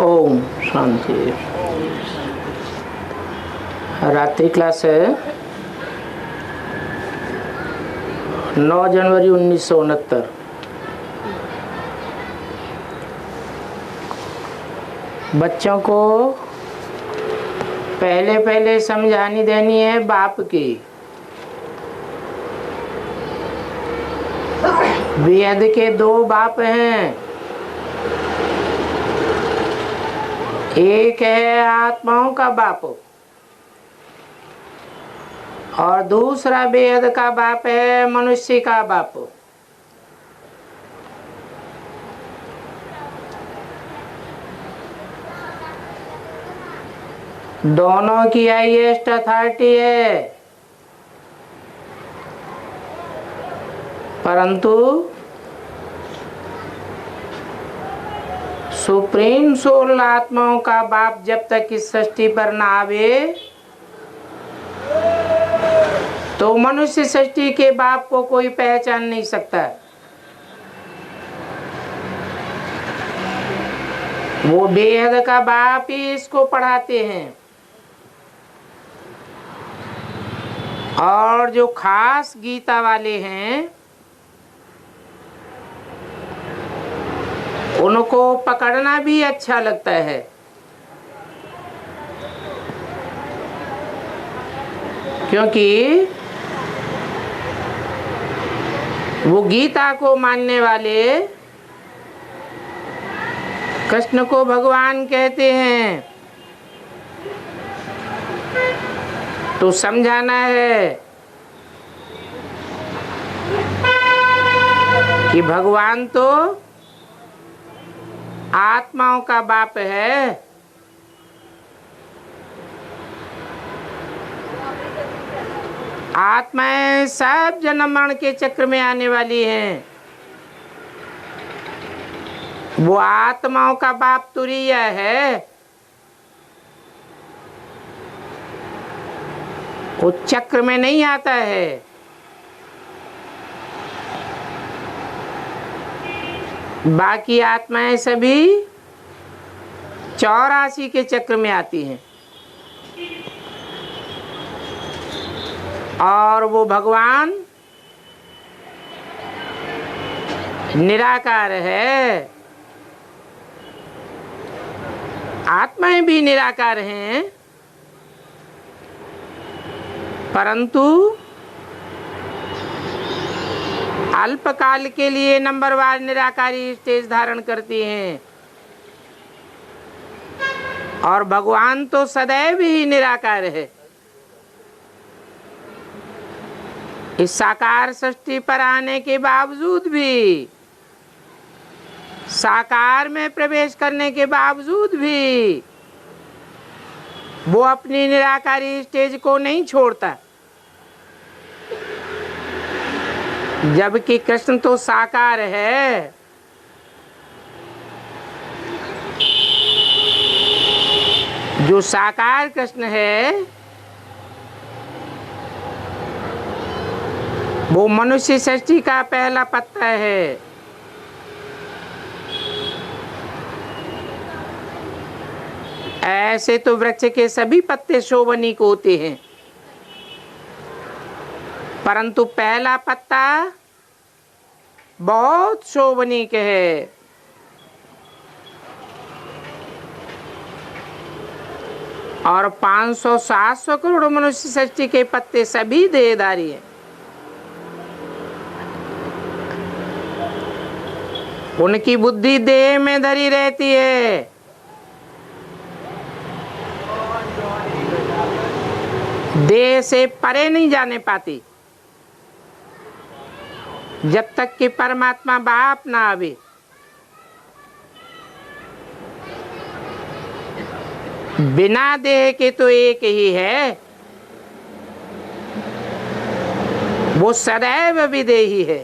ओम शांति। रात्रि क्लास है 9 जनवरी 1969। बच्चों को पहले समझानी देनी है बाप की। वेद के दो बाप हैं, एक है आत्माओं का बाप और दूसरा वेद का बाप है मनुष्य का बाप। दोनों की हाईएस्ट अथॉरिटी है, परंतु सुप्रीम सोल आत्माओं का बाप जब तक इस सृष्टि पर ना आवे तो मनुष्य सृष्टि के बाप को कोई पहचान नहीं सकता। वो बेहद का बाप ही इसको पढ़ाते हैं और जो खास गीता वाले हैं उनको पकड़ना भी अच्छा लगता है, क्योंकि वो गीता को मानने वाले कृष्ण को भगवान कहते हैं। तो समझाना है कि भगवान तो आत्माओं का बाप है, आत्माएं सब जन्म मरण के चक्र में आने वाली हैं। वो आत्माओं का बाप तुरीय है, वो चक्र में नहीं आता है। बाकी आत्माएं सभी 84 के चक्र में आती हैं और वो भगवान निराकार है, आत्माएं भी निराकार हैं, परंतु अल्पकाल के लिए नंबरवार निराकारी स्टेज धारण करती हैं और भगवान तो सदैव ही निराकार है। इस साकार सृष्टि पर आने के बावजूद भी, साकार में प्रवेश करने के बावजूद भी वो अपनी निराकारी स्टेज को नहीं छोड़ता, जबकि कृष्ण तो साकार है। जो साकार कृष्ण है वो मनुष्य सृष्टि का पहला पत्ता है। ऐसे तो वृक्ष के सभी पत्ते शोभनीक होते हैं, परंतु पहला पत्ता बहुत शोभनीक है। और 500-700 करोड़ मनुष्य सृष्टि के पत्ते सभी देहधारी हैं। उनकी बुद्धि देह में धरी रहती है, देह से परे नहीं जाने पाती जब तक कि परमात्मा बाप ना आवे। बिना देह के तो एक ही है, वो सदैव विदेही है।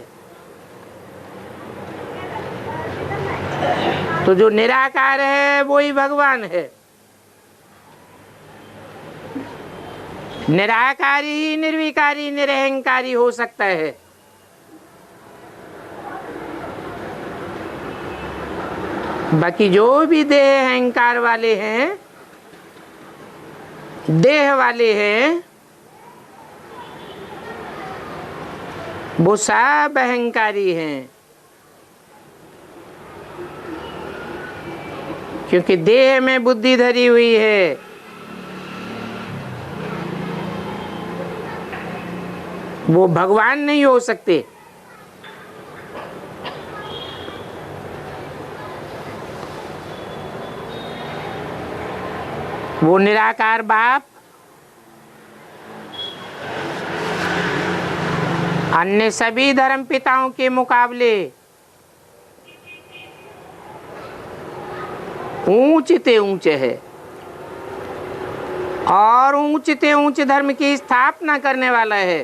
तो जो निराकार है वो ही भगवान है। निराकारी ही निर्विकारी निरहंकारी हो सकता है। बाकी जो भी देह अहंकार वाले हैं, देह वाले हैं, वो सब अहंकारी हैं, क्योंकि देह में बुद्धि धरी हुई है। वो भगवान नहीं हो सकते। वो निराकार बाप अन्य सभी धर्म पिताओं के मुकाबले ऊंचते ऊंचे है, और ऊंचते ऊंचे धर्म की स्थापना करने वाला है,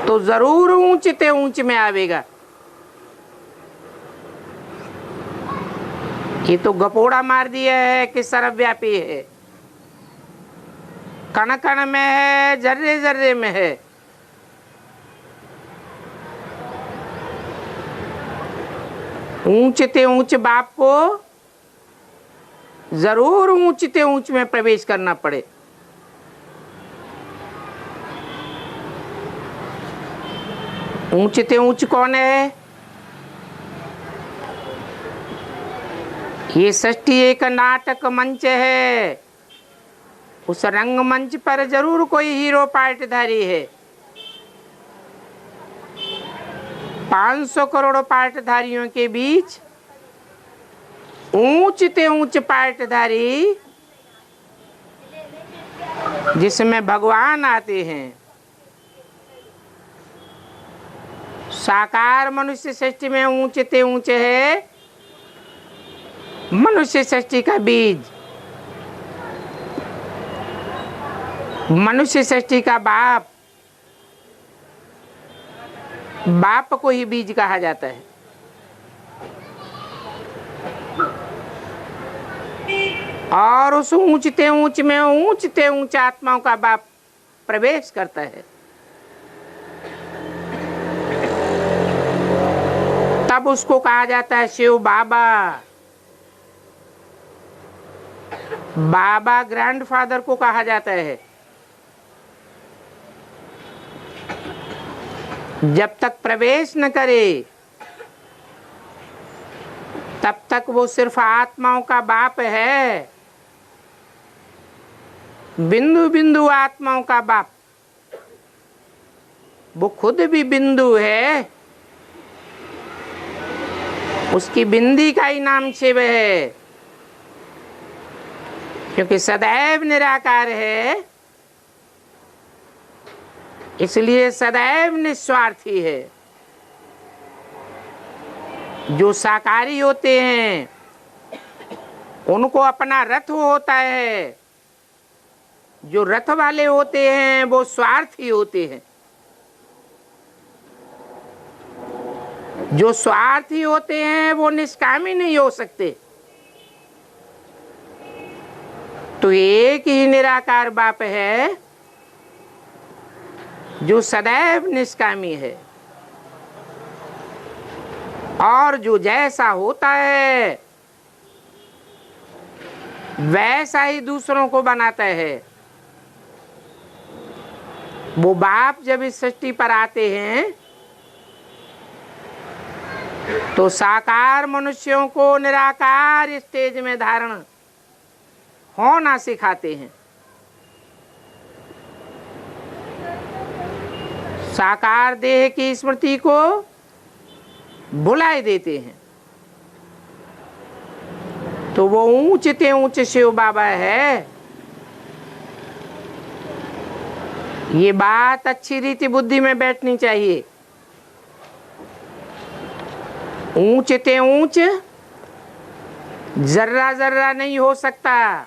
तो जरूर ऊंचते ऊंच में आवेगा। ये तो गपोड़ा मार दिया है कि सर्वव्यापी है, कण कण में है, जर्रे जर्रे में है। ऊंचते ऊंच बाप को जरूर ऊंचते ऊंच में प्रवेश करना पड़े। ऊंचते ऊंच कौन है? ये सृष्टि एक नाटक मंच है। उस रंगमंच पर जरूर कोई हीरो पार्टधारी है। 500 करोड़ पार्टधारियों के बीच ऊंचते ऊंच पार्टधारी, जिसमें भगवान आते हैं। साकार मनुष्य सृष्टि में ऊंचते ऊंचे है मनुष्य सृष्टि का बीज, मनुष्य सृष्टि का बाप। बाप को ही बीज कहा जाता है। और उस ऊंचते ऊंच में ऊंचते ऊंच आत्माओं का बाप प्रवेश करता है। तब उसको कहा जाता है शिव बाबा। बाबा ग्रैंडफादर को कहा जाता है। जब तक प्रवेश न करे तब तक वो सिर्फ आत्माओं का बाप है, बिंदु बिंदु आत्माओं का बाप। वो खुद भी बिंदु है, उसकी बिंदी का ही नाम शिव है, क्योंकि सदैव निराकार है, इसलिए सदैव निस्वार्थी है। जो साकारी होते हैं उनको अपना रथ होता है, जो रथ वाले होते हैं वो स्वार्थी होते हैं। जो स्वार्थी होते हैं वो निष्कामी नहीं हो सकते। तो एक ही निराकार बाप है जो सदैव निष्कामी है, और जो जैसा होता है वैसा ही दूसरों को बनाता है। वो बाप जब इस सृष्टि पर आते हैं तो साकार मनुष्यों को निराकार स्टेज में धारण होना सिखाते हैं। साकार देह की स्मृति को भुलाए देते हैं। तो वो ऊंचते ऊंचे शिव बाबा है। ये बात अच्छी रीति बुद्धि में बैठनी चाहिए। ऊंचते ऊंच जर्रा जर्रा नहीं हो सकता,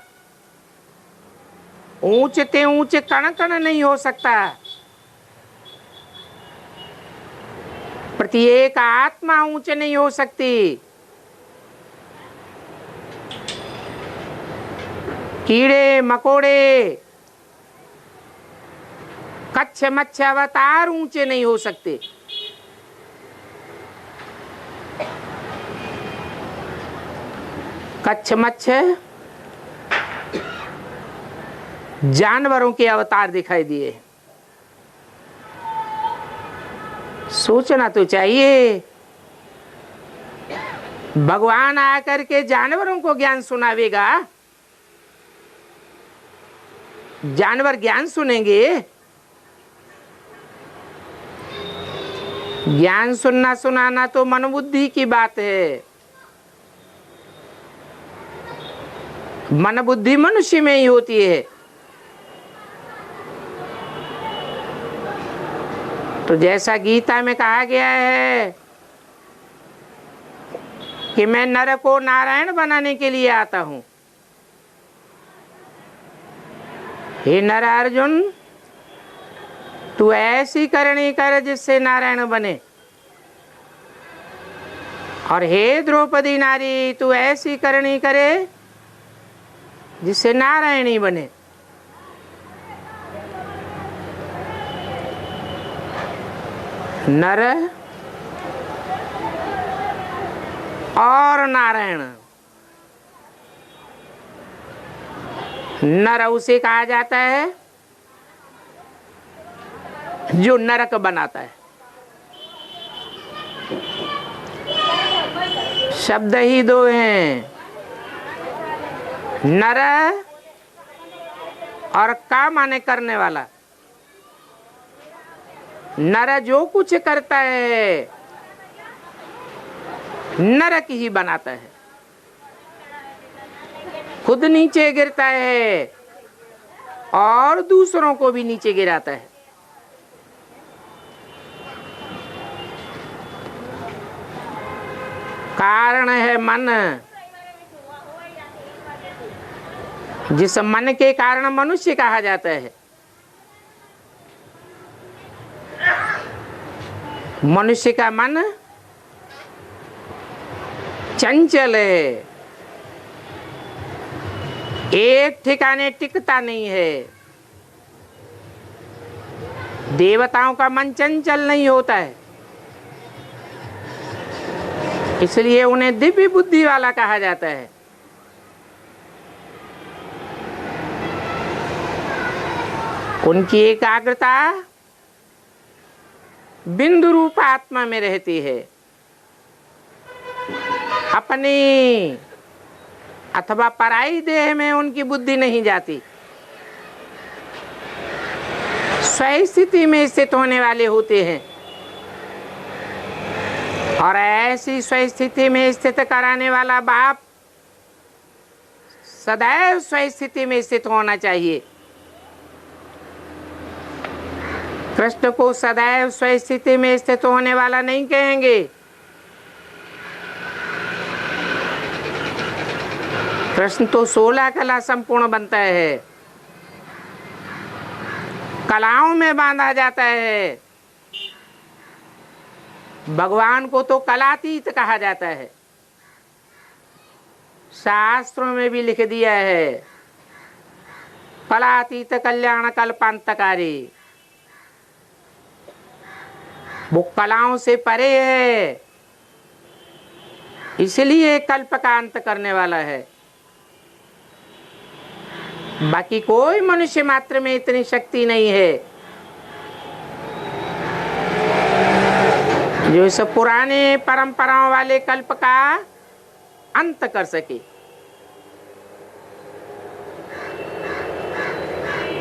ऊंचते ऊंचे कण कण नहीं हो सकता। प्रत्येक आत्मा ऊंचे नहीं हो सकती। कीड़े मकोड़े कच्छ मच्छ अवतार ऊंचे नहीं हो सकते। कच्छ मच्छ जानवरों के अवतार दिखाई दिए। सोचना तो चाहिए, भगवान आकर के जानवरों को ज्ञान सुनावेगा, जानवर ज्ञान सुनेंगे? ज्ञान सुनना सुनाना तो मनोबुद्धि की बात है। मन बुद्धि मनुष्य में ही होती है। तो जैसा गीता में कहा गया है कि मैं नर को नारायण बनाने के लिए आता हूं, हे नर अर्जुन, तू ऐसी करनी कर जिससे नारायण बने, और हे द्रौपदी नारी, तू ऐसी करनी करे जिससे नारायणी बने। नर और नारायण, नर उसे कहा जाता है जो नरक बनाता है। शब्द ही दो हैं, नर और का माने करने वाला। नर जो कुछ करता है नरक ही बनाता है, खुद नीचे गिरता है और दूसरों को भी नीचे गिराता है। कारण है मन, जिस मन के कारण मनुष्य कहा जाता है। मनुष्य का मन चंचल है, एक ठिकाने टिकता नहीं है। देवताओं का मन चंचल नहीं होता है, इसलिए उन्हें दिव्य बुद्धि वाला कहा जाता है। उनकी एकाग्रता बिंदु रूप आत्मा में रहती है, अपनी अथवा पराई देह में उनकी बुद्धि नहीं जाती। स्वस्थिति में स्थित होने वाले होते हैं, और ऐसी स्वस्थिति में स्थित कराने वाला बाप सदैव स्वस्थिति में स्थित होना चाहिए। कृष्ण को सदैव स्वस्थिति में स्थित होने वाला नहीं कहेंगे। कृष्ण तो 16 कला संपूर्ण बनता है, कलाओं में बांधा जाता है। भगवान को तो कलातीत कहा जाता है, शास्त्रों में भी लिख दिया है, कलातीत कल्याण कल्पांतकारी। वो कलाओं से परे है, इसलिए कल्प का अंत करने वाला है। बाकी कोई मनुष्य मात्र में इतनी शक्ति नहीं है जो इस पुराने परंपराओं वाले कल्प का अंत कर सके।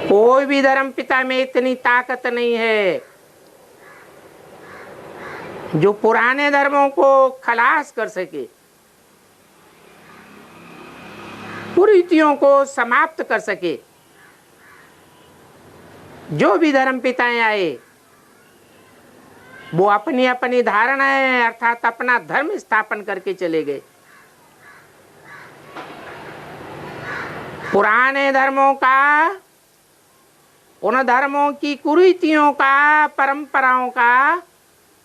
कोई भी धर्म पिता में इतनी ताकत नहीं है जो पुराने धर्मों को खलास कर सके, कुरीतियों को समाप्त कर सके। जो भी धर्म पिताएं आए वो अपनी अपनी धारणाएं अर्थात अपना धर्म स्थापन करके चले गए। पुराने धर्मों का, उन धर्मों की कुरीतियों का, परंपराओं का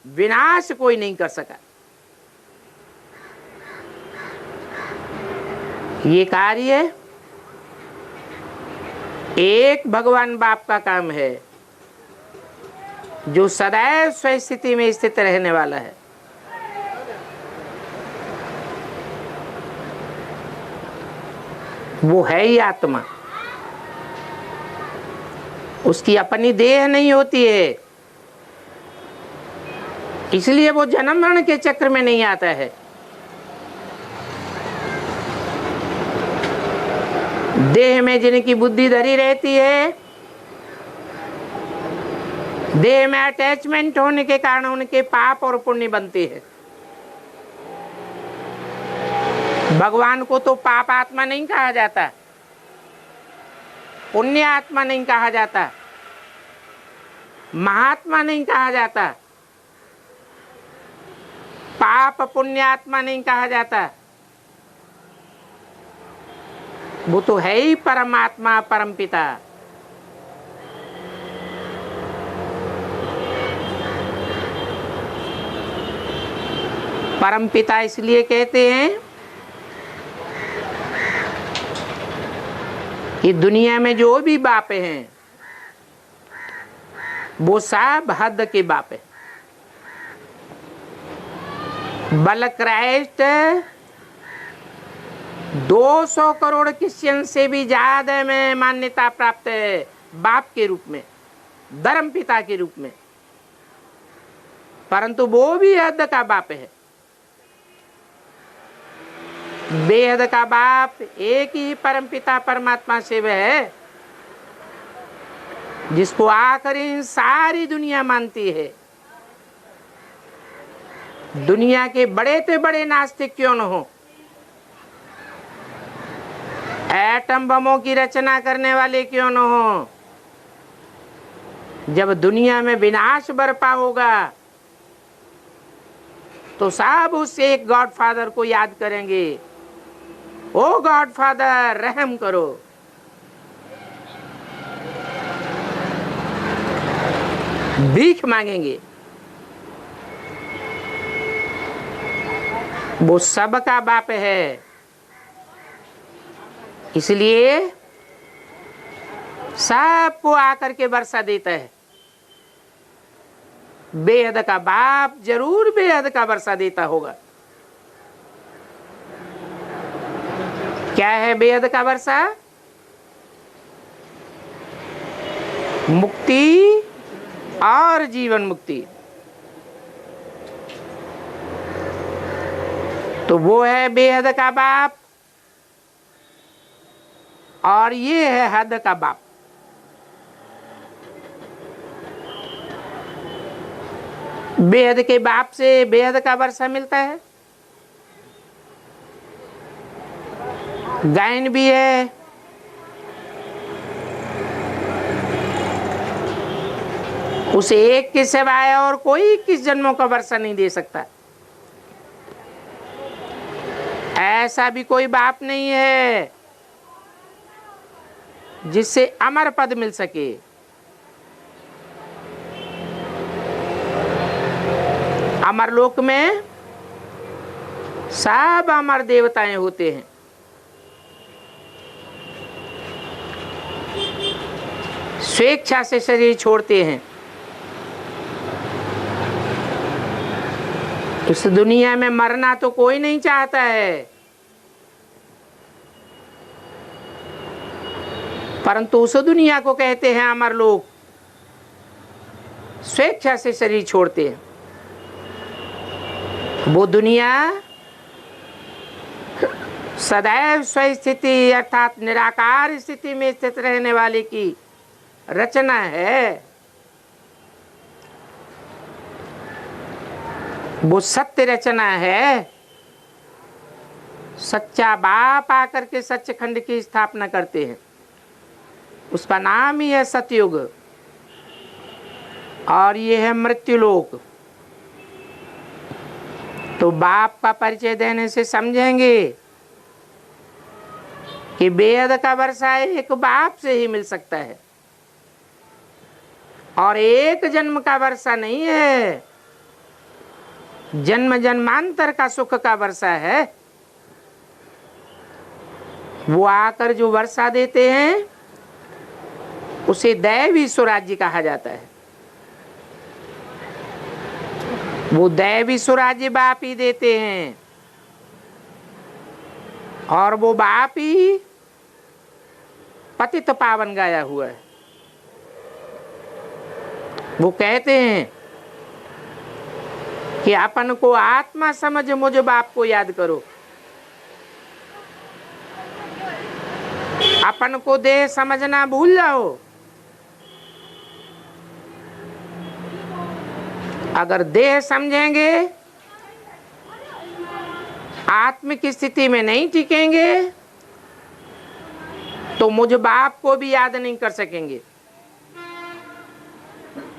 विनाश कोई नहीं कर सका। ये कार्य एक भगवान बाप का काम है जो सदैव स्वस्थिति में स्थित रहने वाला है। वो है ही आत्मा, उसकी अपनी देह नहीं होती है, इसलिए वो जन्म मरण के चक्र में नहीं आता है। देह में जिनकी बुद्धि धरी रहती है, देह में अटैचमेंट होने के कारण उनके पाप और पुण्य बनते हैं। भगवान को तो पाप आत्मा नहीं कहा जाता, पुण्य आत्मा नहीं कहा जाता, महात्मा नहीं कहा जाता, पाप पुण्य आत्मा नहीं कहा जाता। वो तो है ही परमात्मा, परम पिता। परम पिता इसलिए कहते हैं कि दुनिया में जो भी बाप हैं वो सब हद के बाप है। बल क्राइस्ट 200 करोड़ क्रिश्चियन से भी ज्यादा में मान्यता प्राप्त है बाप के रूप में, धर्म पिता के रूप में, परंतु वो भी हद का बाप है। बेहद का बाप एक ही परम पिता परमात्मा शिव है, जिसको आखिरी सारी दुनिया मानती है। दुनिया के बड़े से बड़े नास्तिक क्यों न हो, एटम बमों की रचना करने वाले क्यों न हो, जब दुनिया में विनाश बरपा होगा तो सब उस एक गॉड फादर को याद करेंगे, ओ गॉड फादर रहम करो। भीख मांगेंगे। वो सबका बाप है, इसलिए सबको आकर के वर्षा देता है। बेहद का बाप जरूर बेहद का वर्षा देता होगा। क्या है बेहद का वर्षा? मुक्ति और जीवन मुक्ति। तो वो है बेहद का बाप और ये है हद का बाप। बेहद के बाप से बेहद का वर्षा मिलता है। गायन भी है, उसे एक के सिवाय और कोई 21 जन्मों का वर्षा नहीं दे सकता। ऐसा भी कोई बाप नहीं है जिससे अमर पद मिल सके। अमर लोक में सब अमर देवताएं होते हैं। स्वेच्छा से शरीर छोड़ते हैं। इस दुनिया में मरना तो कोई नहीं चाहता है, परंतु उस दुनिया को कहते हैं अमर लोग। स्वेच्छा से शरीर छोड़ते हैं। वो दुनिया सदैव स्वस्थिति अर्थात निराकार स्थिति में स्थित रहने वाले की रचना है। वो सत्य रचना है। सच्चा बाप आकर के सच्चखंड की स्थापना करते हैं। उसका नाम ही है सतयुग और ये है मृत्युलोक। तो बाप का परिचय देने से समझेंगे कि बेहद का वर्षा एक बाप से ही मिल सकता है और एक जन्म का वर्षा नहीं है, जन्म जन्मांतर का सुख का वर्षा है। वो आकर जो वर्षा देते हैं उसे दैवी स्वराज्य कहा जाता है। वो दैवी स्वराज्य बाप ही देते हैं और वो बाप ही पतित पावन गाया हुआ है। वो कहते हैं कि अपन को आत्मा समझ मुझ बाप को याद करो, अपन को देह समझना भूल जाओ। अगर देह समझेंगे, आत्म की स्थिति में नहीं टिकेंगे, तो मुझ बाप को भी याद नहीं कर सकेंगे,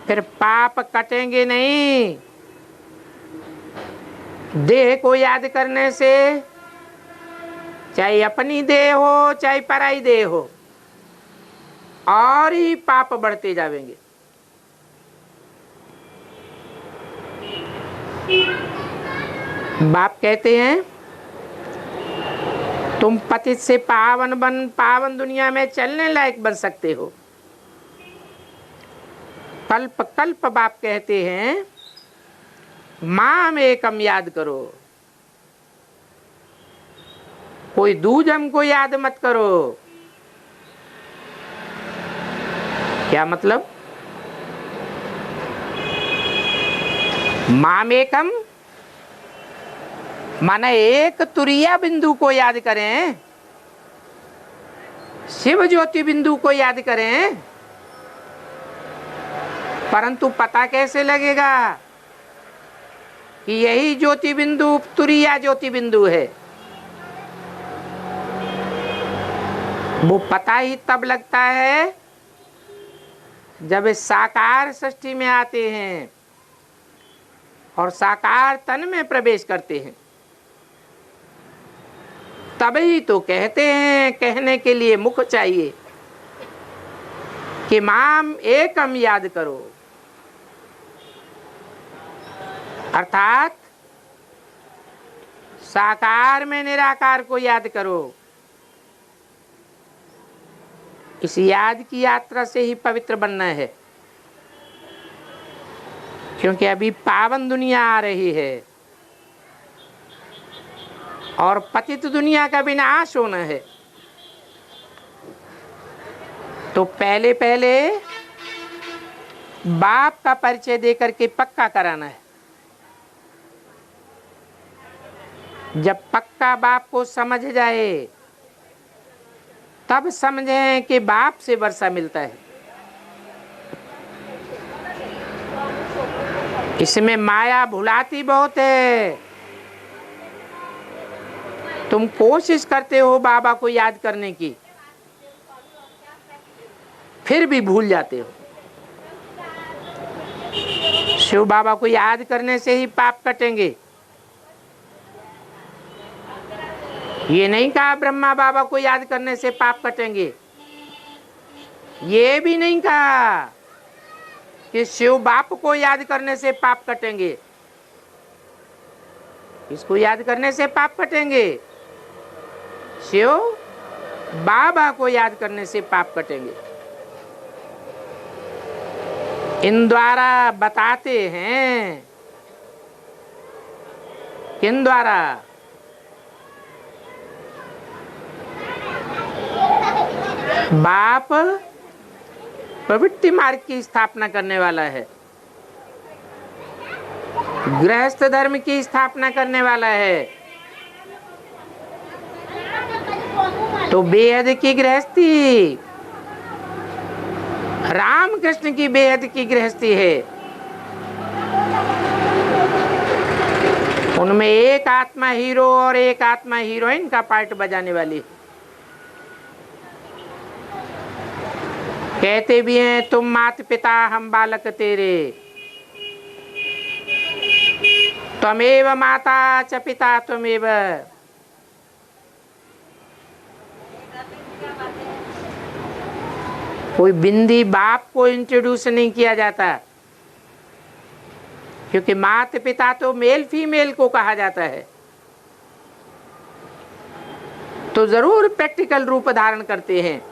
फिर पाप कटेंगे नहीं। देह को याद करने से, चाहे अपनी देह हो चाहे पराई देह हो, और ही पाप बढ़ते जाएंगे। बाप कहते हैं तुम पतित से पावन बन पावन दुनिया में चलने लायक बन सकते हो। कल्प कल्प बाप कहते हैं माम एकम याद करो, कोई दूजम को याद मत करो। क्या मतलब? माम एकम माने एक तुरिया बिंदु को याद करें, शिव ज्योति बिंदु को याद करें। परंतु पता कैसे लगेगा कि यही ज्योति बिंदु तुरिया ज्योति बिंदु है? वो पता ही तब लगता है जब इस साकार सृष्टि में आते हैं और साकार तन में प्रवेश करते हैं, तभी तो कहते हैं। कहने के लिए मुख चाहिए कि माम एकम याद करो, अर्थात साकार में निराकार को याद करो। इस याद की यात्रा से ही पवित्र बनना है, क्योंकि अभी पावन दुनिया आ रही है और पतित दुनिया का विनाश होना है। तो पहले पहले बाप का परिचय देकर के पक्का कराना है। जब पक्का बाप को समझ जाए, तब समझें कि बाप से वर्षा मिलता है। इसमें माया भुलाती बहुत है। तुम कोशिश करते हो बाबा को याद करने की, फिर भी भूल जाते हो। शिव बाबा को याद करने से ही पाप कटेंगे। ये नहीं कहा ब्रह्मा बाबा को याद करने से पाप कटेंगे। ये भी नहीं कहा कि शिव बाप को याद करने से पाप कटेंगे। इसको याद करने से पाप कटेंगे, शिव बाबा को याद करने से पाप कटेंगे। इन द्वारा बताते हैं, किन द्वारा? बाप प्रवृत्ति मार्ग की स्थापना करने वाला है, गृहस्थ धर्म की स्थापना करने वाला है। तो बेहद की गृहस्थी राम कृष्ण की बेहद की गृहस्थी है। उनमें एक आत्मा हीरो और एक आत्मा हीरोइन का पार्ट बजाने वाली। कहते भी हैं तुम मात पिता हम बालक तेरे, त्वमेव माता च पिता त्वमेव। कोई बिंदी बाप को इंट्रोड्यूस नहीं किया जाता, क्योंकि माता पिता तो मेल फीमेल को कहा जाता है, तो जरूर प्रैक्टिकल रूप धारण करते हैं।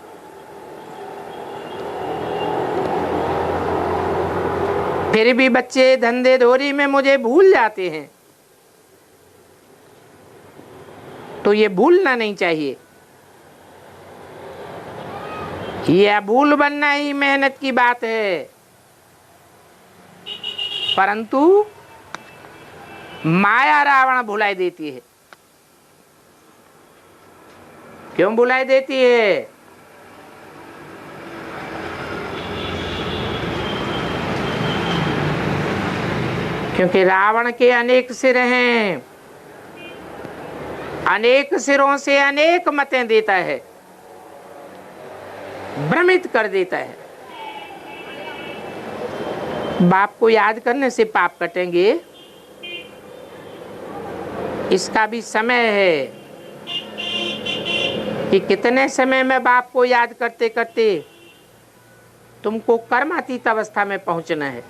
फिर भी बच्चे धंधे धोरी में मुझे भूल जाते हैं, तो ये भूलना नहीं चाहिए। यह भूल बनना ही मेहनत की बात है, परंतु माया रावण भुलाई देती है। क्यों भुलाई देती है? क्योंकि रावण के अनेक सिर हैं, अनेक सिरों से अनेक मतें देता है, भ्रमित कर देता है। बाप को याद करने से पाप कटेंगे, इसका भी समय है कि कितने समय में बाप को याद करते करते तुमको कर्मातीत अवस्था में पहुंचना है।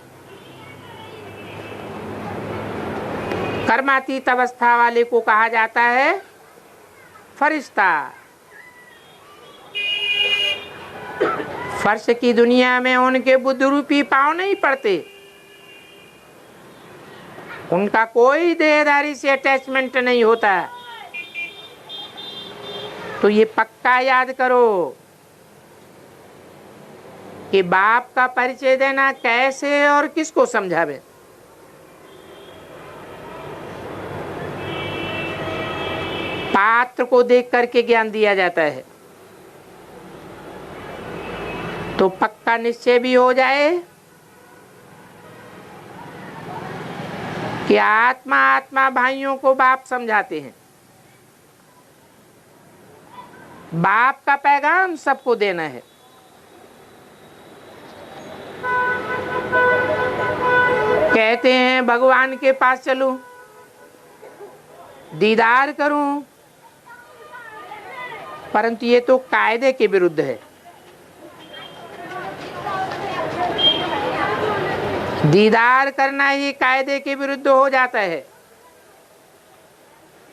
कर्मातीत अवस्था वाले को कहा जाता है फरिश्ता। फर्श की दुनिया में उनके बुद्ध रूपी पांव नहीं पड़ते, उनका कोई देहधारी से अटैचमेंट नहीं होता। तो ये पक्का याद करो कि बाप का परिचय देना कैसे और किसको समझावे। पात्र को देख करके ज्ञान दिया जाता है, तो पक्का निश्चय भी हो जाए कि आत्मा आत्मा भाइयों को बाप समझाते हैं। बाप का पैगाम सबको देना है। कहते हैं भगवान के पास चलूं, दीदार करूं, परंतु ये तो कायदे के विरुद्ध है। दीदार करना ही कायदे के विरुद्ध हो जाता है,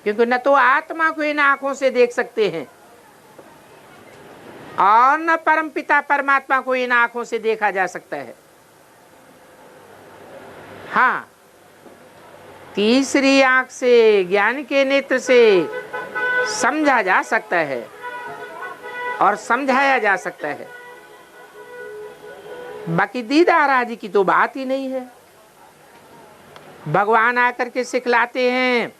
क्योंकि न तो आत्मा को इन आंखों से देख सकते हैं और न परमपिता परमात्मा को इन आंखों से देखा जा सकता है। हाँ, तीसरी आंख से, ज्ञान के नेत्र से समझा जा सकता है और समझाया जा सकता है। बाकी दीदार आदि की तो बात ही नहीं है। भगवान आकर के सिखलाते हैं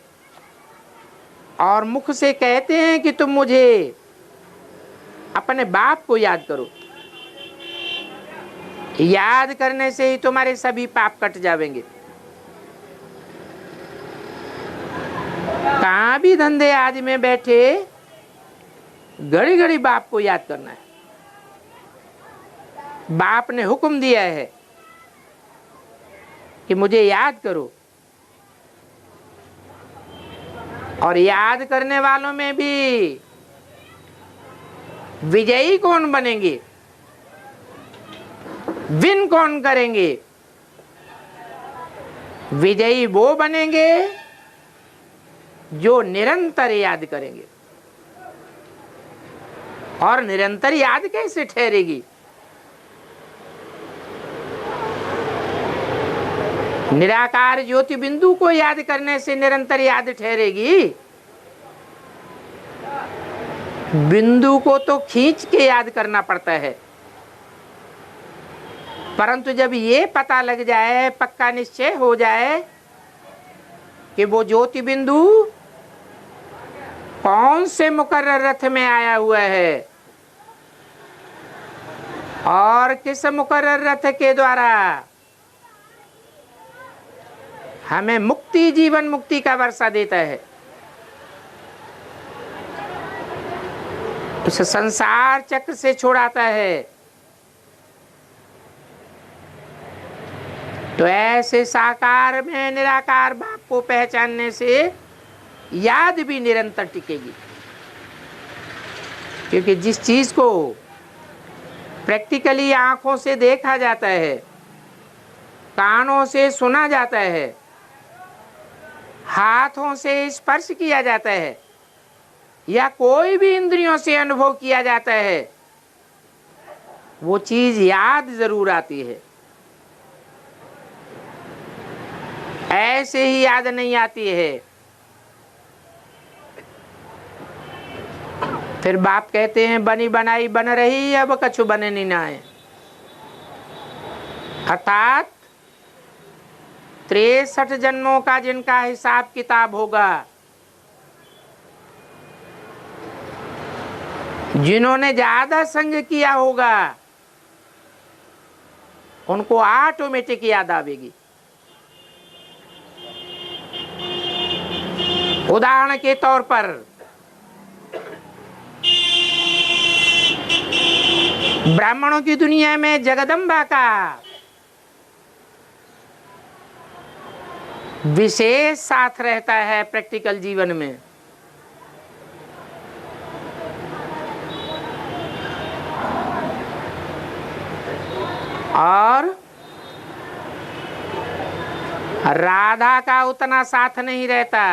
और मुख से कहते हैं कि तुम मुझे अपने बाप को याद करो। याद करने से ही तुम्हारे सभी पाप कट जाएंगे। कहाँ भी धंधे आदि में बैठे घड़ी घड़ी बाप को याद करना है। बाप ने हुक्म दिया है कि मुझे याद करो, और याद करने वालों में भी विजयी कौन बनेंगे, विन कौन करेंगे? विजयी वो बनेंगे जो निरंतर याद करेंगे। और निरंतर याद कैसे ठहरेगी? निराकार ज्योति बिंदु को याद करने से निरंतर याद ठहरेगी। बिंदु को तो खींच के याद करना पड़ता है, परंतु जब ये पता लग जाए, पक्का निश्चय हो जाए कि वो ज्योति बिंदु कौन से मुकर्रर रथ में आया हुआ है और किस मुकर्रर रथ के द्वारा हमें मुक्ति, जीवन मुक्ति का वर्षा देता है, उस संसार चक्र से छुड़ाता है, तो ऐसे साकार में निराकार बाप को पहचानने से याद भी निरंतर टिकेगी। क्योंकि जिस चीज को प्रैक्टिकली आंखों से देखा जाता है, कानों से सुना जाता है, हाथों से स्पर्श किया जाता है, या कोई भी इंद्रियों से अनुभव किया जाता है, वो चीज याद जरूर आती है। ऐसे ही याद नहीं आती है। फिर बाप कहते हैं बनी बनाई बन रही, अब कछु बने नहीं ना है। अर्थात 63 जन्मों का जिनका हिसाब किताब होगा, जिन्होंने ज्यादा संग किया होगा, उनको ऑटोमेटिक याद आवेगी। उदाहरण के तौर पर ब्राह्मणों की दुनिया में जगदम्बा का विशेष साथ रहता है प्रैक्टिकल जीवन में। और राधा का उतना साथ नहीं रहता।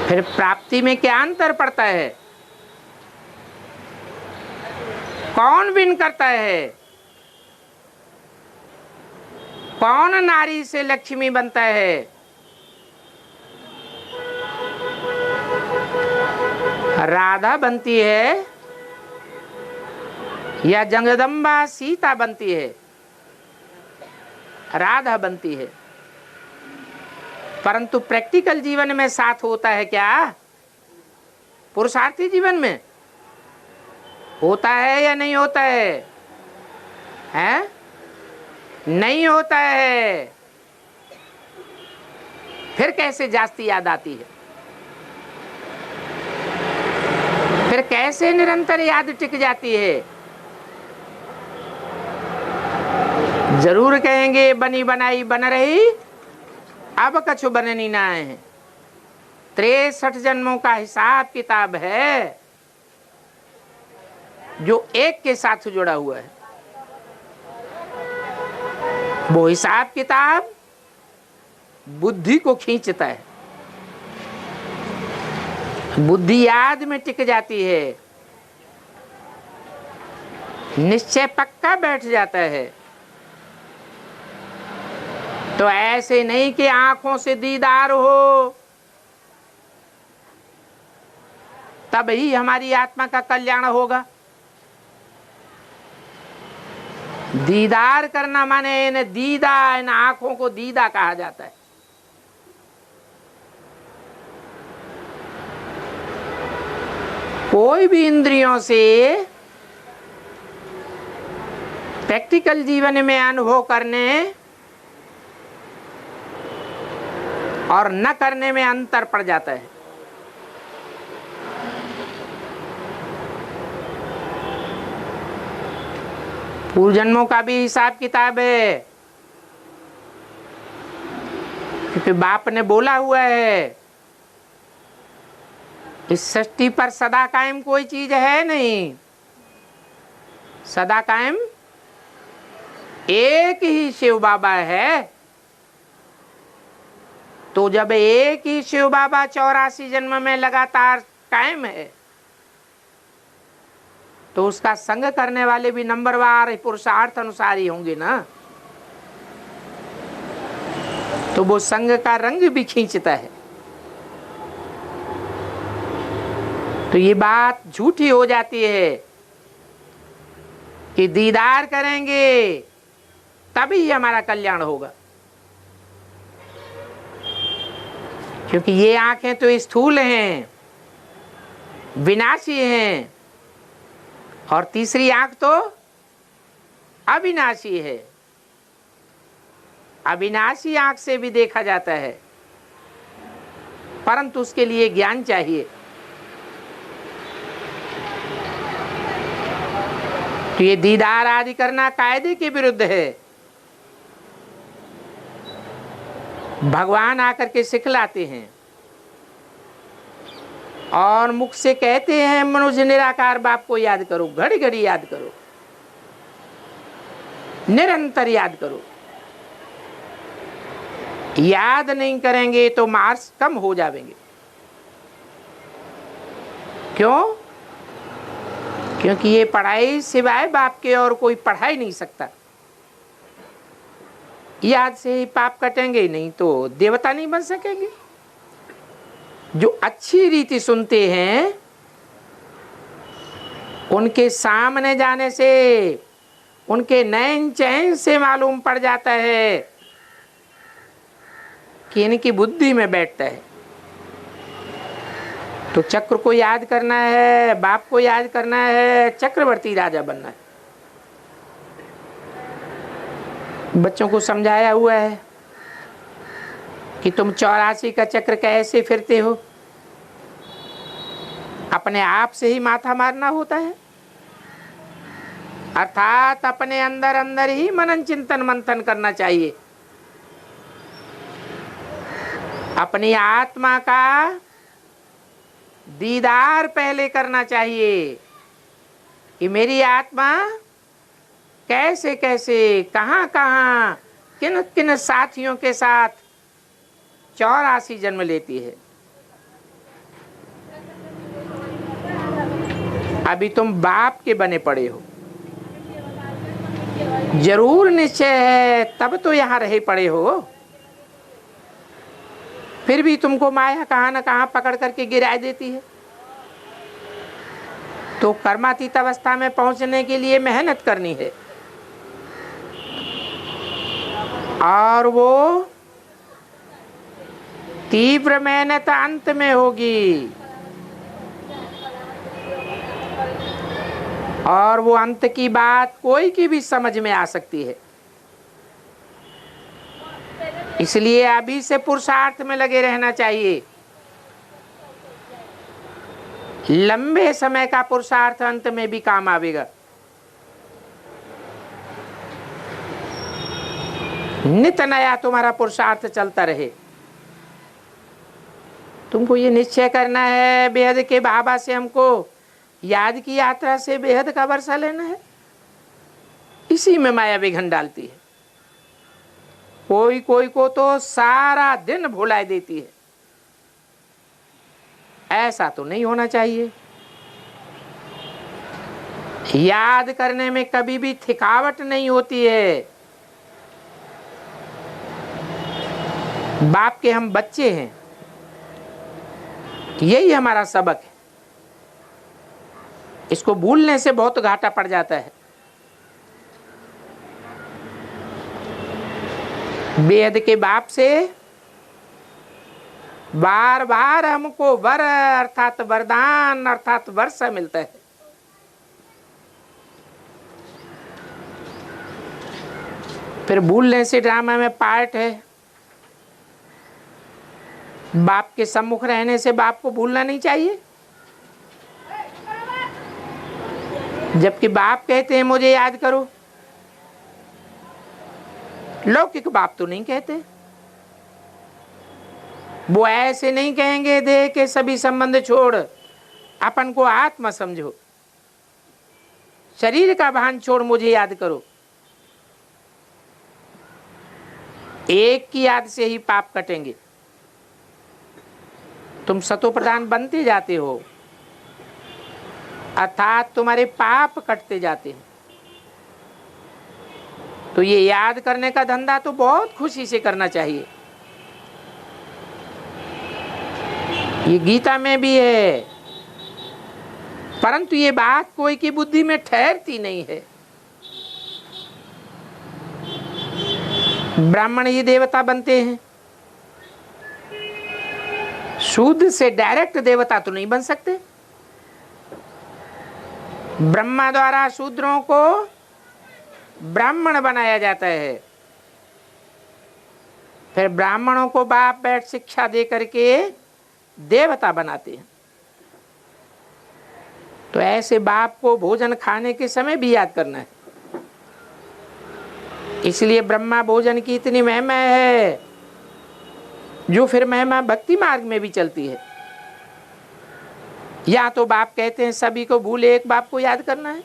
फिर प्राप्ति में क्या अंतर पड़ता है? कौन विन करता है? कौन नारी से लक्ष्मी बनता है? राधा बनती है या जगदम्बा सीता बनती है? राधा बनती है। परंतु प्रैक्टिकल जीवन में साथ होता है क्या? पुरुषार्थी जीवन में होता है या नहीं होता है? हैं? नहीं होता है। फिर कैसे जास्ती याद आती है? फिर कैसे निरंतर याद टिक जाती है? जरूर कहेंगे बनी बनाई बन रही, अब कछु बननी ना है। 63 जन्मों का हिसाब किताब है जो एक के साथ जुड़ा हुआ है। वो हिसाब किताब बुद्धि को खींचता है, बुद्धि याद में टिक जाती है, निश्चय पक्का बैठ जाता है। तो ऐसे नहीं कि आंखों से दीदार हो तब ही हमारी आत्मा का कल्याण होगा। दीदार करना माने इन्हें दीदा, इन आंखों को दीदा कहा जाता है। कोई भी इंद्रियों से प्रैक्टिकल जीवन में अनुभव करने और न करने में अंतर पड़ जाता है। पूर्व जन्मों का भी हिसाब किताब है, क्योंकि बाप ने बोला हुआ है इस सृष्टि पर सदा कायम कोई चीज है नहीं। सदा कायम एक ही शिव बाबा है। तो जब एक ही शिव बाबा 84 जन्म में लगातार कायम है तो उसका संग करने वाले भी नंबरवार पुरुषार्थ अनुसार ही होंगे ना। तो वो संग का रंग भी खींचता है। तो ये बात झूठी हो जाती है कि दीदार करेंगे तभी हमारा कल्याण होगा, क्योंकि ये आंखें तो स्थूल हैं, विनाशी हैं, और तीसरी आंख तो अविनाशी है। अविनाशी आंख से भी देखा जाता है, परंतु उसके लिए ज्ञान चाहिए। तो ये दीदार आदि करना कायदे के विरुद्ध है। भगवान आकर के सिखलाते हैं और मुख से कहते हैं मनुष्य निराकार बाप को याद करो, घड़ी घड़ी याद करो, निरंतर याद करो। याद नहीं करेंगे तो मार्क्स कम हो जाएंगे। क्यों? क्योंकि ये पढ़ाई सिवाय बाप के और कोई पढ़ा ही नहीं सकता। याद से ही पाप कटेंगे, नहीं तो देवता नहीं बन सकेंगे। जो अच्छी रीति सुनते हैं उनके सामने जाने से उनके नैन चैन से मालूम पड़ जाता है कि इनकी बुद्धि में बैठता है। तो चक्र को याद करना है, बाप को याद करना है, चक्रवर्ती राजा बनना है। बच्चों को समझाया हुआ है कि तुम 84 का चक्र कैसे फिरते हो। अपने आप से ही माथा मारना होता है, अर्थात अपने अंदर अंदर ही मनन चिंतन मंथन करना चाहिए। अपनी आत्मा का दीदार पहले करना चाहिए कि मेरी आत्मा कैसे कैसे कहाँ कहाँ किन किन साथियों के साथ 84 जन्म लेती है। अभी तुम बाप के बने पड़े हो, जरूर निश्चय है, तब तो यहाँ रहे पड़े हो। फिर भी तुमको माया कहाँ न कहाँ पकड़ करके गिरा देती है। तो कर्मातीत अवस्था में पहुंचने के लिए मेहनत करनी है, और वो तीव्र मेहनत अंत में होगी, और वो अंत की बात कोई की भी समझ में आ सकती है। इसलिए अभी से पुरुषार्थ में लगे रहना चाहिए। लंबे समय का पुरुषार्थ अंत में भी काम आवेगा। नित नया तुम्हारा पुरुषार्थ चलता रहे। तुमको ये निश्चय करना है, बेहद के बाबा से हमको याद की यात्रा से बेहद का वर्षा लेना है। इसी में माया विघन डालती है। कोई कोई को तो सारा दिन भुला देती है। ऐसा तो नहीं होना चाहिए। याद करने में कभी भी थकावट नहीं होती है। बाप के हम बच्चे हैं, यही हमारा सबक है। इसको भूलने से बहुत घाटा पड़ जाता है। बेहद के बाप से बार बार हमको वर अर्थात वरदान अर्थात वर्षा मिलता है। फिर भूलने से ड्रामा में पार्ट है। बाप के सम्मुख रहने से बाप को भूलना नहीं चाहिए। जबकि बाप कहते हैं मुझे याद करो, लौकिक बाप तो नहीं कहते। वो ऐसे नहीं कहेंगे देह के सभी संबंध छोड़ अपन को आत्मा समझो, शरीर का भान छोड़ मुझे याद करो। एक की याद से ही पाप कटेंगे। तुम सतो प्रधान बनते जाते हो, अर्थात तुम्हारे पाप कटते जाते हैं। तो ये याद करने का धंधा तो बहुत खुशी से करना चाहिए। ये गीता में भी है, परंतु ये बात कोई की बुद्धि में ठहरती नहीं है। ब्राह्मण ही देवता बनते हैं, शूद्र से डायरेक्ट देवता तो नहीं बन सकते। ब्रह्मा द्वारा शूद्रों को ब्राह्मण बनाया जाता है। फिर ब्राह्मणों को बाप बैठ शिक्षा दे करके देवता बनाते हैं। तो ऐसे बाप को भोजन खाने के समय भी याद करना है। इसलिए ब्रह्मा भोजन की इतनी महिमा है, जो फिर महिमा भक्ति मार्ग में भी चलती है। या तो बाप कहते हैं सभी को भूले, एक बाप को याद करना है।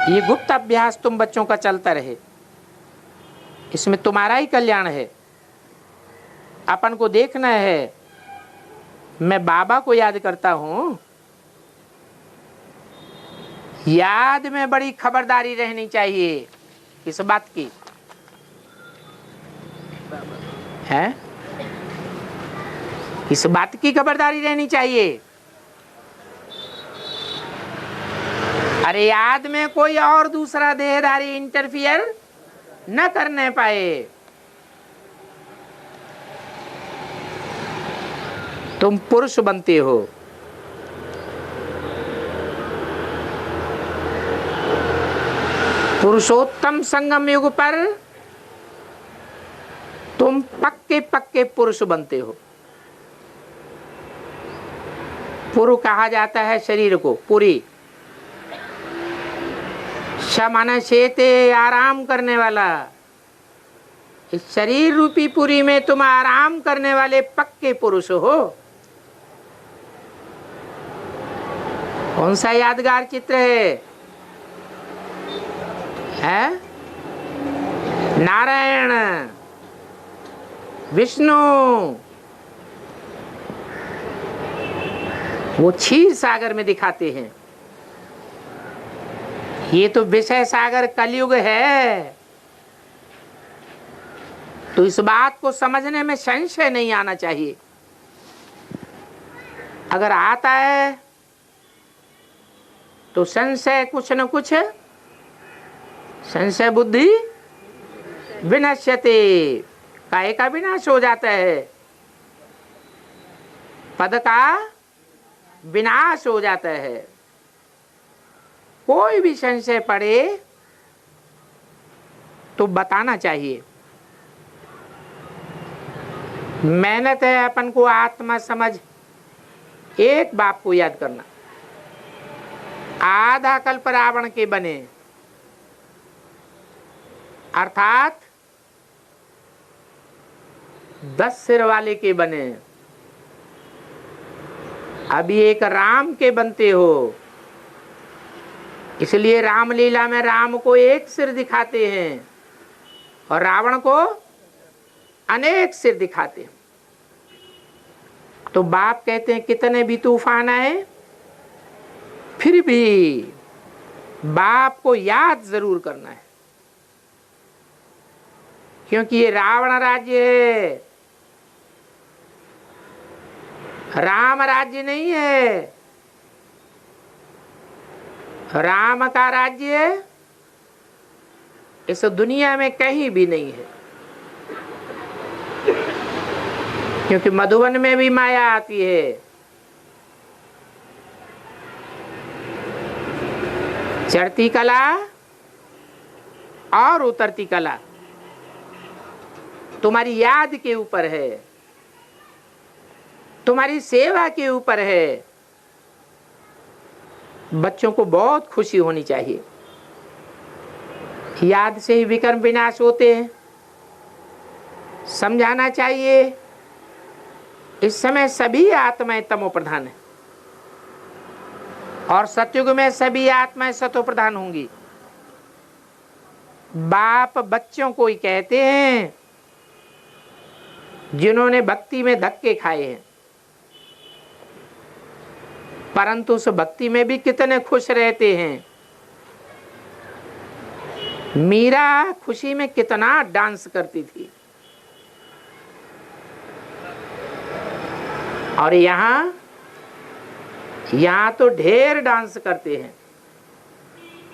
ये गुप्त अभ्यास तुम बच्चों का चलता रहे, इसमें तुम्हारा ही कल्याण है। अपन को देखना है, मैं बाबा को याद करता हूं। याद में बड़ी खबरदारी रहनी चाहिए। किस बात की है? इस बात की खबरदारी रहनी चाहिए। अरे याद में कोई और दूसरा देहधारी इंटरफियर न करने पाए। तुम पुरुष बनते हो। पुरुषोत्तम संगम युग पर तुम पक्के पक्के पुरुष बनते हो। पुरु कहा जाता है शरीर को, पुरी। शमन शेते, आराम करने वाला। इस शरीर रूपी पुरी में तुम आराम करने वाले पक्के पुरुष हो। कौन सा यादगार चित्र है? नारायण, विष्णु, वो क्षीर सागर में दिखाते हैं। ये तो विषय सागर कलयुग है। तो इस बात को समझने में संशय नहीं आना चाहिए। अगर आता है तो संशय कुछ न कुछ, संशय बुद्धि विनश्यते, काय का विनाश हो जाता है, पद का विनाश हो जाता है। कोई भी संशय पड़े तो बताना चाहिए। मेहनत है अपन को आत्मा समझ। एक बाप को याद करना, आधा कल्प रावण के बने, अर्थात 10 सिर वाले के बने। अभी एक राम के बनते हो। इसलिए रामलीला में राम को एक सिर दिखाते हैं और रावण को अनेक सिर दिखाते हैं। तो बाप कहते हैं कितने भी तूफान आए फिर भी बाप को याद जरूर करना है, क्योंकि ये रावण राज्य है, राम राज्य नहीं है। राम का राज्य इस दुनिया में कहीं भी नहीं है, क्योंकि मधुवन में भी माया आती है। चढ़ती कला और उतरती कला तुम्हारी याद के ऊपर है, तुम्हारी सेवा के ऊपर है। बच्चों को बहुत खुशी होनी चाहिए। याद से ही विकर्म विनाश होते हैं। समझाना चाहिए इस समय सभी आत्माएं तमो प्रधान है और सतयुग में सभी आत्माएं सतो प्रधान होंगी। बाप बच्चों को ही कहते हैं जिन्होंने भक्ति में धक्के खाए हैं, परंतु उस भक्ति में भी कितने खुश रहते हैं। मीरा खुशी में कितना डांस करती थी, और यहाँ तो ढेर डांस करते हैं।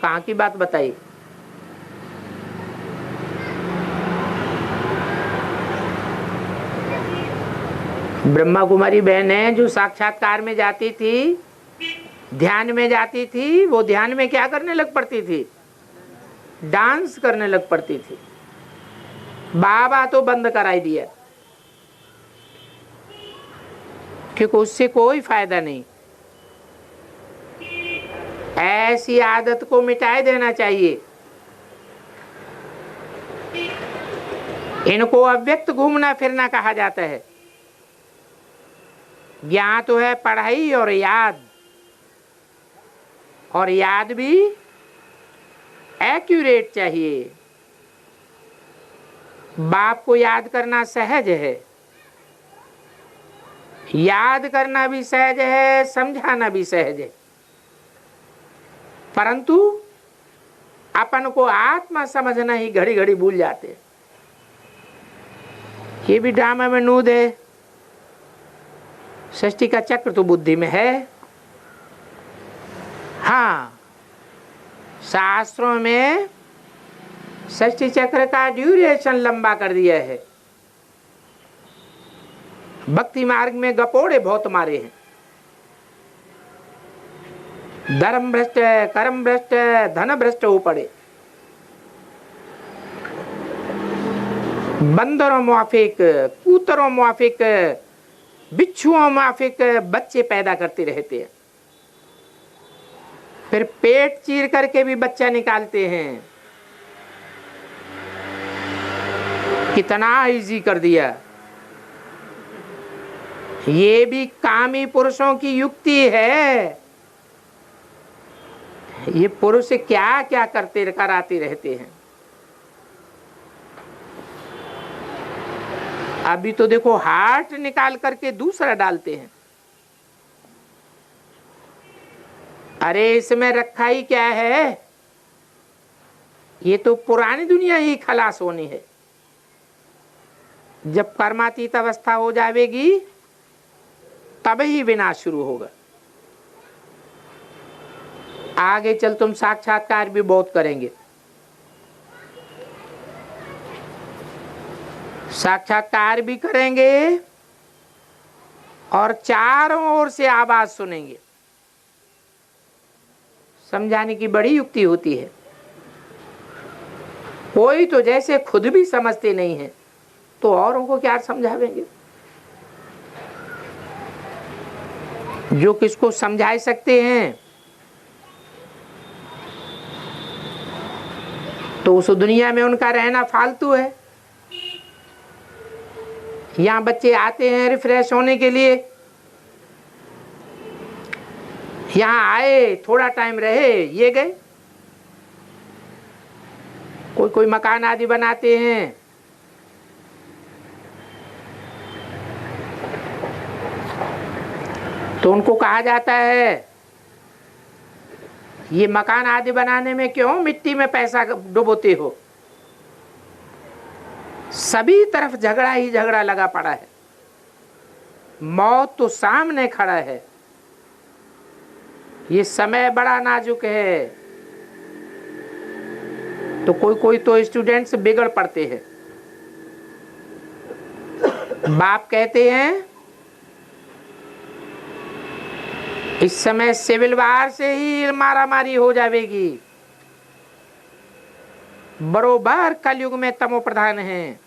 कहाँ की बात बताइए? ब्रह्मा कुमारी बहन है जो साक्षात्कार में जाती थी, ध्यान में जाती थी, वो ध्यान में क्या करने लग पड़ती थी? डांस करने लग पड़ती थी। बाबा तो बंद कराई दिया, क्योंकि उससे कोई फायदा नहीं। ऐसी आदत को मिटाए देना चाहिए। इनको अव्यक्त घूमना फिरना कहा जाता है। ज्ञान तो है पढ़ाई और याद भी एक्यूरेट चाहिए। बाप को याद करना सहज है, याद करना भी सहज है, समझाना भी सहज है, परंतु अपन को आत्मा समझना ही घड़ी घड़ी भूल जाते हैं। ये भी ड्रामा में नूद है। षष्ठी का चक्र तो बुद्धि में है। हाँ, शास्त्रों में षष्ठी चक्र का ड्यूरेशन लंबा कर दिया है। भक्ति मार्ग में गपोड़े बहुत मारे हैं। धर्म भ्रष्ट, कर्म भ्रष्ट, धन भ्रष्ट हो पड़े। बंदरों माफिक, कूतरों माफिक, बिच्छुओं माफिक बच्चे पैदा करते रहते हैं। फिर पेट चीर करके भी बच्चा निकालते हैं। कितना इजी कर दिया। ये भी कामी पुरुषों की युक्ति है। ये पुरुष क्या क्या करते कराते रहते हैं। अभी तो देखो हार्ट निकाल करके दूसरा डालते हैं। अरे इसमें रखा ही क्या है। ये तो पुरानी दुनिया ही खलास होनी है। जब कर्मातीत अवस्था हो जाएगी तब ही विनाश शुरू होगा। आगे चल तुम साक्षात्कार भी बहुत करेंगे। साक्षात्कार भी करेंगे और चारों ओर से आवाज सुनेंगे। समझाने की बड़ी युक्ति होती है। कोई तो जैसे खुद भी समझते नहीं है तो औरों को क्या समझावेंगे। जो किसको समझा सकते हैं तो उस दुनिया में उनका रहना फालतू है। यहाँ बच्चे आते हैं रिफ्रेश होने के लिए, यहाँ आए थोड़ा टाइम रहे ये गए। कोई कोई मकान आदि बनाते हैं, तो उनको कहा जाता है ये मकान आदि बनाने में क्यों मिट्टी में पैसा डुबोते हो। सभी तरफ झगड़ा ही झगड़ा लगा पड़ा है। मौत तो सामने खड़ा है। ये समय बड़ा नाजुक है। तो कोई कोई तो स्टूडेंट्स बिगड़ पड़ते हैं। बाप कहते हैं इस समय सिविल वार से ही मारामारी हो जाएगी। बरोबर कलयुग में तमो प्रधान है।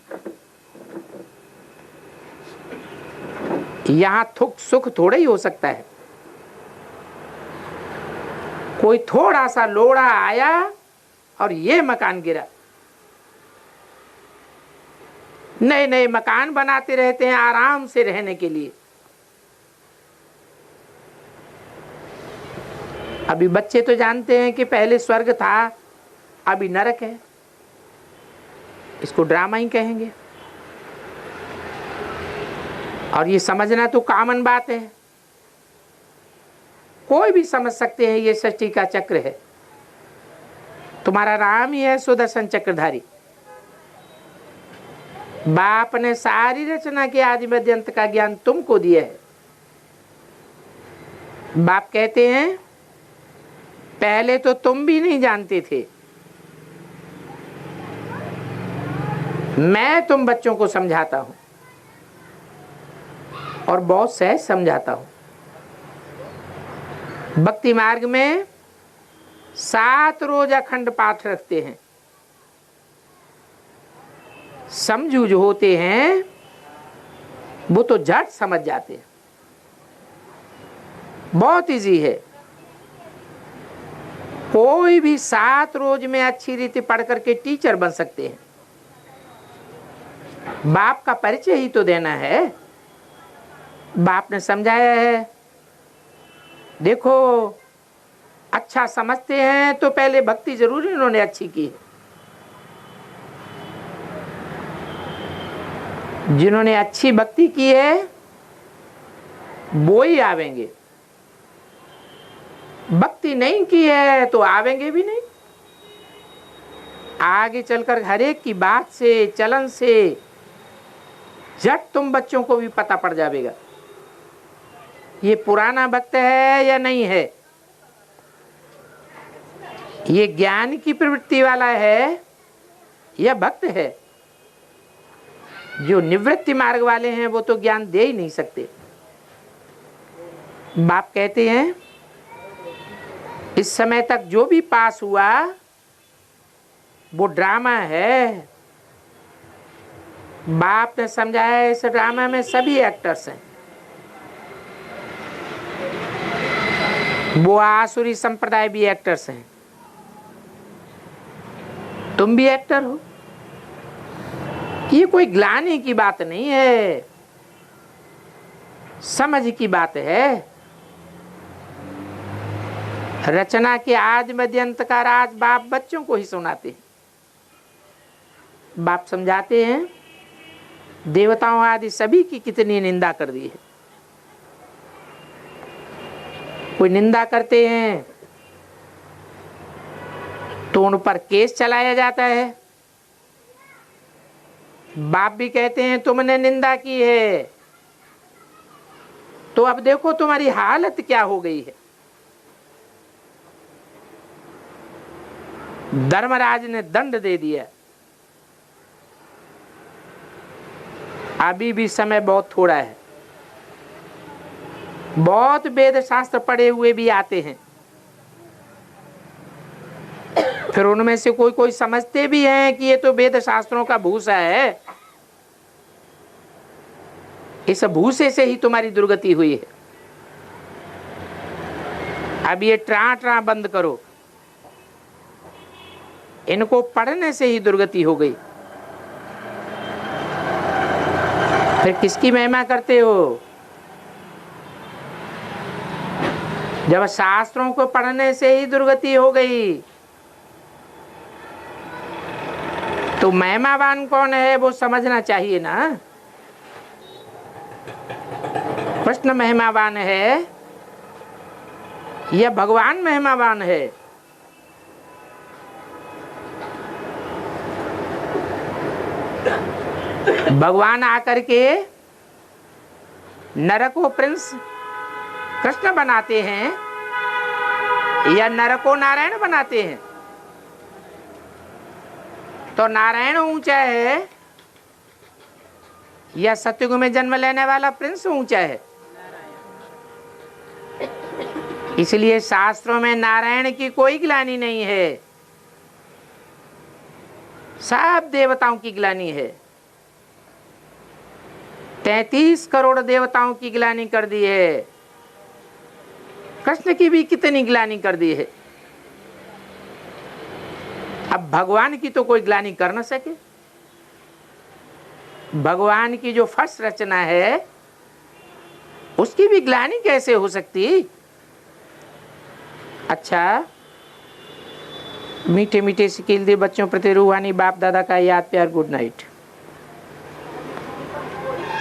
यहां सुख थोड़ा ही हो सकता है। कोई थोड़ा सा लोड़ा आया और ये मकान गिरा। नए नए मकान बनाते रहते हैं आराम से रहने के लिए। अभी बच्चे तो जानते हैं कि पहले स्वर्ग था अभी नरक है। इसको ड्रामा ही कहेंगे। और ये समझना तो कॉमन बात है। कोई भी समझ सकते हैं ये षष्ठी का चक्र है। तुम्हारा राम ही है सुदर्शन चक्रधारी। बाप ने सारी रचना के आदि मध्य अंत का ज्ञान तुमको दिया है। बाप कहते हैं पहले तो तुम भी नहीं जानते थे, मैं तुम बच्चों को समझाता हूं और बहुत सहज समझाता हूं। भक्ति मार्ग में 7 रोज अखंड पाठ रखते हैं। समझू जो होते हैं वो तो झट समझ जाते हैं। बहुत इजी है। कोई भी 7 रोज में अच्छी रीति पढ़ करके टीचर बन सकते हैं। बाप का परिचय ही तो देना है। बाप ने समझाया है। देखो अच्छा समझते हैं तो पहले भक्ति जरूर इन्होंने अच्छी की है। जिन्होंने अच्छी भक्ति की है वो ही आवेंगे। भक्ति नहीं की है तो आवेंगे भी नहीं। आगे चलकर हर एक की बात से चलन से झट तुम बच्चों को भी पता पड़ जाएगा। ये पुराना भक्त है या नहीं है? ये ज्ञान की प्रवृत्ति वाला है या भक्त है? जो निवृत्ति मार्ग वाले हैं वो तो ज्ञान दे ही नहीं सकते। बाप कहते हैं इस समय तक जो भी पास हुआ वो ड्रामा है। बाप ने समझाया इस ड्रामा में सभी एक्टर्स हैं। वो आसुरी संप्रदाय भी एक्टर्स हैं, तुम भी एक्टर हो। ये कोई ग्लानि की बात नहीं है, समझ की बात है। रचना के आज मध्य अंत का राज बाप बच्चों को ही सुनाते हैं। बाप समझाते हैं देवताओं आदि सभी की कितनी निंदा कर दी है। कोई निंदा करते हैं तो उन पर केस चलाया जाता है। बाप भी कहते हैं तुमने निंदा की है तो अब देखो तुम्हारी हालत क्या हो गई है। धर्मराज ने दंड दे दिया। अभी भी समय बहुत थोड़ा है। बहुत वेद शास्त्र पढ़े हुए भी आते हैं, फिर उनमें से कोई कोई समझते भी हैं कि ये तो वेद शास्त्रों का भूसा है, इस भूसे से ही तुम्हारी दुर्गति हुई है। अब ये ट्रा ट्रा बंद करो, इनको पढ़ने से ही दुर्गति हो गई। फिर किसकी महिमा करते हो? जब शास्त्रों को पढ़ने से ही दुर्गति हो गई तो महिमावान कौन है वो समझना चाहिए ना। कृष्ण महिमावान है या भगवान महिमावान है? भगवान आकर के नर को प्रिंस कृष्ण बनाते हैं या नर को नारायण बनाते हैं? तो नारायण ऊंचा है या सतयुग में जन्म लेने वाला प्रिंस ऊंचा है? इसलिए शास्त्रों में नारायण की कोई ग्लानि नहीं है, सब देवताओं की ग्लानि है। 33 करोड़ देवताओं की ग्लानि कर दी है। कृष्ण की भी कितनी ग्लानि कर दी है। अब भगवान की तो कोई ग्लानि कर न सके। भगवान की जो फर्स्ट रचना है उसकी भी ग्लानि कैसे हो सकती? अच्छा, मीठे मीठे सिकील दे बच्चों प्रति रूहानी बाप दादा का याद प्यार। Good night.